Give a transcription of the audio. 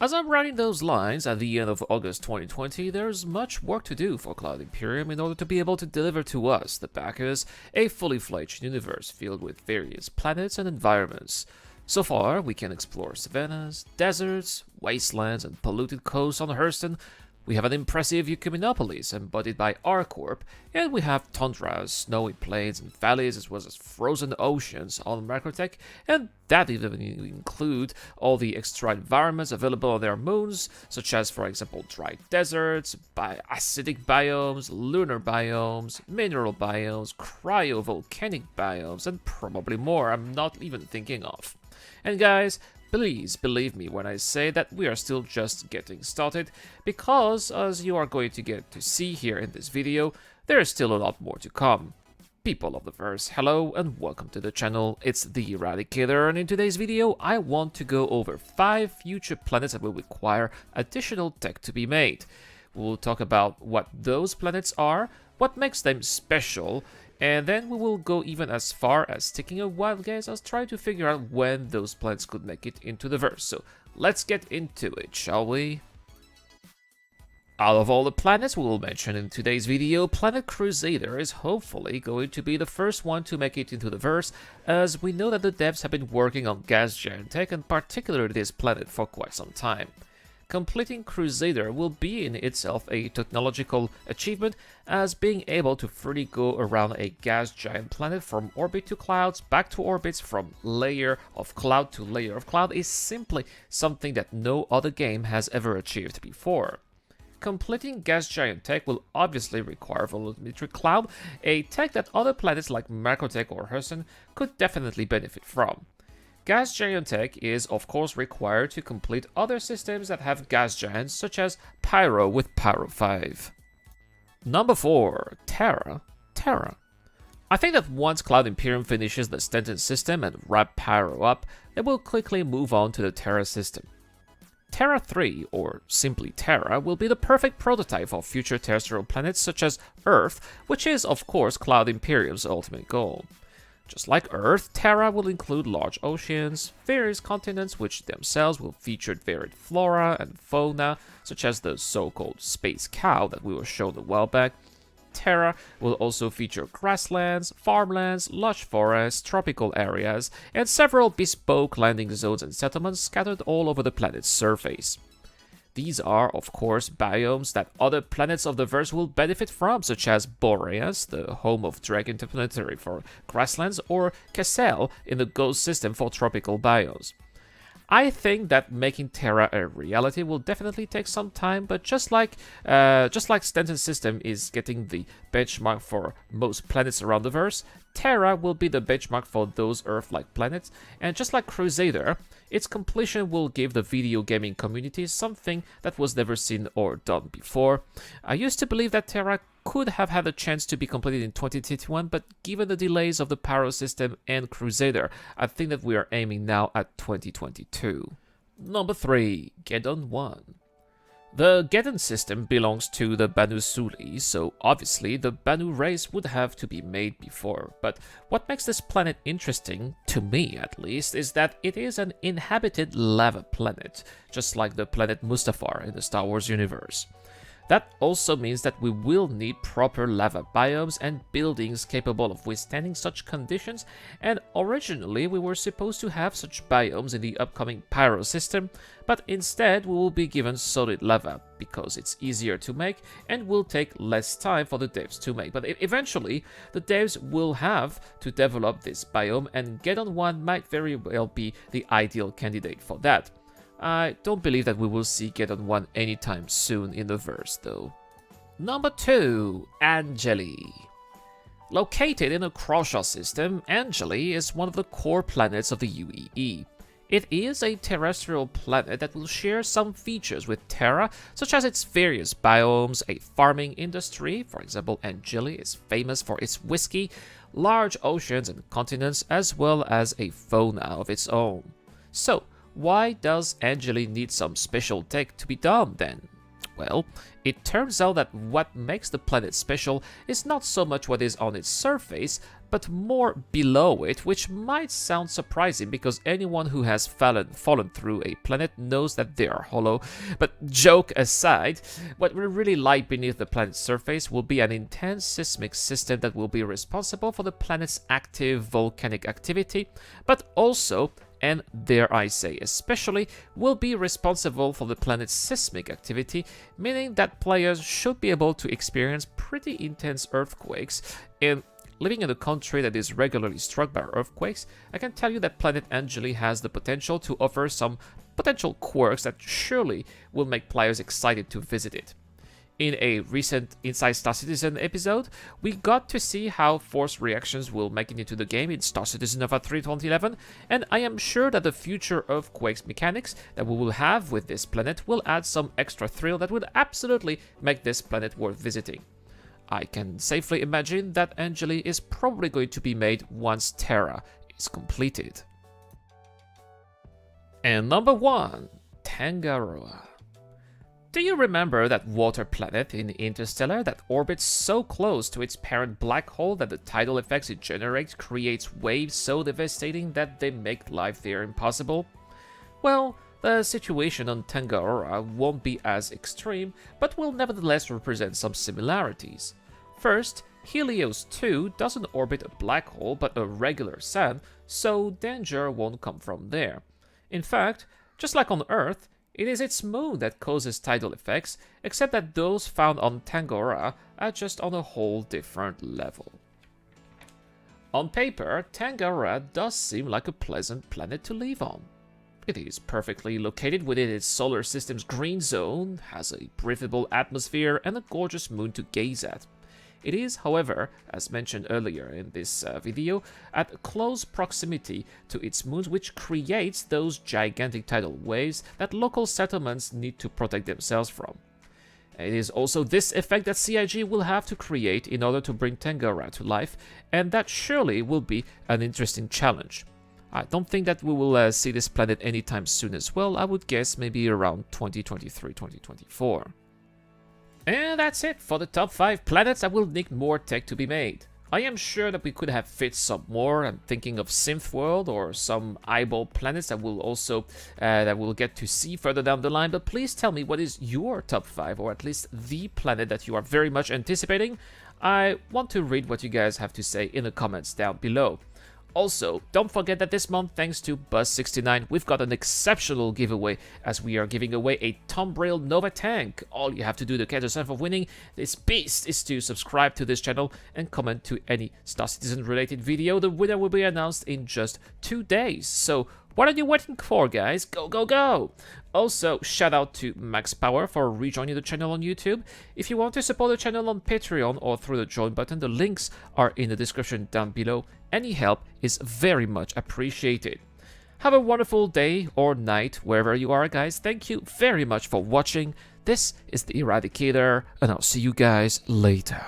As I'm writing those lines at the end of August 2020, there's much work to do for Cloud Imperium in order to be able to deliver to us, the backers, a fully fledged universe filled with various planets and environments. So far, we can explore savannas, deserts, wastelands, and polluted coasts on Hurston. We have an impressive Ecumenopolis embodied by R-Corp, and we have tundras, snowy plains, and valleys, as well as frozen oceans on Macrotech, and that even include all the extra environments available on their moons, such as, for example, dry deserts, acidic biomes, lunar biomes, mineral biomes, cryovolcanic biomes, and probably more I'm not even thinking of. And guys, please believe me when I say that we are still just getting started, because as you are going to get to see here in this video, there is still a lot more to come. People of the verse, hello and welcome to the channel, it's the Eradicator, and in today's video I want to go over 5 future planets that will require additional tech to be made. We'll talk about what those planets are, what makes them special, and then we will go even as far as taking a wild guess as trying to figure out when those planets could make it into the verse. So let's get into it, shall we? Out of all the planets we will mention in today's video, planet Crusader is hopefully going to be the first one to make it into the verse, as we know that the devs have been working on gas giant tech and particularly this planet for quite some time. Completing Crusader will be in itself a technological achievement, as being able to freely go around a gas giant planet from orbit to clouds, back to orbits, from layer of cloud to layer of cloud is simply something that no other game has ever achieved before. Completing gas giant tech will obviously require volumetric cloud, a tech that other planets like Macrotech or Hurston could definitely benefit from. Gas giant tech is of course required to complete other systems that have gas giants, such as Pyro with Pyro 5. Number 4. Terra. I think that once Cloud Imperium finishes the Stanton system and wrap Pyro up, they will quickly move on to the Terra system. Terra 3, or simply Terra, will be the perfect prototype for future terrestrial planets such as Earth, which is of course Cloud Imperium's ultimate goal. Just like Earth, Terra will include large oceans, various continents which themselves will feature varied flora and fauna, such as the so-called space cow that we were shown a while back. Terra will also feature grasslands, farmlands, lush forests, tropical areas, and several bespoke landing zones and settlements scattered all over the planet's surface. These are, of course, biomes that other planets of the verse will benefit from, such as Boreas, the home of Dragon Interplanetary for grasslands, or Cassel in the Ghost system for tropical biomes. I think that making Terra a reality will definitely take some time, but just like Stanton's system is getting the benchmark for most planets around the verse, Terra will be the benchmark for those Earth-like planets, and just like Crusader, its completion will give the video gaming community something that was never seen or done before. I used to believe that Terra could have had a chance to be completed in 2021, but given the delays of the Pyro system and Crusader, I think that we are aiming now at 2022. Number 3. Geddon I. The Geddon system belongs to the Banu Suli, so obviously the Banu race would have to be made before, but what makes this planet interesting, to me at least, is that it is an inhabited lava planet, just like the planet Mustafar in the Star Wars universe. That also means that we will need proper lava biomes and buildings capable of withstanding such conditions, and originally we were supposed to have such biomes in the upcoming Pyro system, but instead we will be given solid lava because it's easier to make and will take less time for the devs to make. But eventually the devs will have to develop this biome, and Geddon I might very well be the ideal candidate for that. I don't believe that we will see Geddon I anytime soon in the verse, though. Number 2. Angeli. Located in the Croshaw system, Angeli is one of the core planets of the UEE. It is a terrestrial planet that will share some features with Terra, such as its various biomes, a farming industry, for example Angeli is famous for its whiskey, large oceans and continents, as well as a fauna of its own. So, why does Angeli need some special tech to be done then? Well, it turns out that what makes the planet special is not so much what is on its surface, but more below it, which might sound surprising because anyone who has fallen through a planet knows that they are hollow. But joke aside, what will really lie beneath the planet's surface will be an intense seismic system that will be responsible for the planet's active volcanic activity, but also, and dare I say especially, will be responsible for the planet's seismic activity, meaning that players should be able to experience pretty intense earthquakes. And living in a country that is regularly struck by earthquakes, I can tell you that planet Angeli has the potential to offer some potential quirks that surely will make players excited to visit it. In a recent Inside Star Citizen episode, we got to see how force reactions will make it into the game in Star Citizen Nova 3 2011, and I am sure that the future earthquakes mechanics that we will have with this planet will add some extra thrill that would absolutely make this planet worth visiting. I can safely imagine that Angeli is probably going to be made once Terra is completed. And number 1, Tangaroa. Do you remember that water planet in Interstellar that orbits so close to its parent black hole that the tidal effects it generates creates waves so devastating that they make life there impossible? Well, the situation on Tangaroa won't be as extreme, but will nevertheless represent some similarities. First, Helios 2 doesn't orbit a black hole but a regular sun, so danger won't come from there. In fact, just like on Earth, it is its moon that causes tidal effects, except that those found on Tangaroa are just on a whole different level. On paper, Tangaroa does seem like a pleasant planet to live on. It is perfectly located within its solar system's green zone, has a breathable atmosphere, and a gorgeous moon to gaze at. It is, however, as mentioned earlier in this video, at close proximity to its moons, which creates those gigantic tidal waves that local settlements need to protect themselves from. It is also this effect that CIG will have to create in order to bring Tangaroa to life, and that surely will be an interesting challenge. I don't think that we will see this planet anytime soon as well. I would guess maybe around 2023-2024. And that's it for the top 5 planets that will need more tech to be made. I am sure that we could have fit some more. I'm thinking of Synth World or some eyeball planets that we'll also that we'll get to see further down the line. But please tell me, what is your top 5, or at least the planet that you are very much anticipating? I want to read what you guys have to say in the comments down below. Also, don't forget that this month, thanks to Buzz69, we've got an exceptional giveaway as we are giving away a Tombrail Nova tank. All you have to do to catch yourself of winning this beast is to subscribe to this channel and comment to any Star Citizen related video. The winner will be announced in just 2 days. So what are you waiting for, guys? Go, go, go! Also, shout out to Max Power for rejoining the channel on YouTube. If you want to support the channel on Patreon or through the join button, the links are in the description down below. Any help is very much appreciated. Have a wonderful day or night wherever you are, guys. Thank you very much for watching. This is the Eradicator, and I'll see you guys later.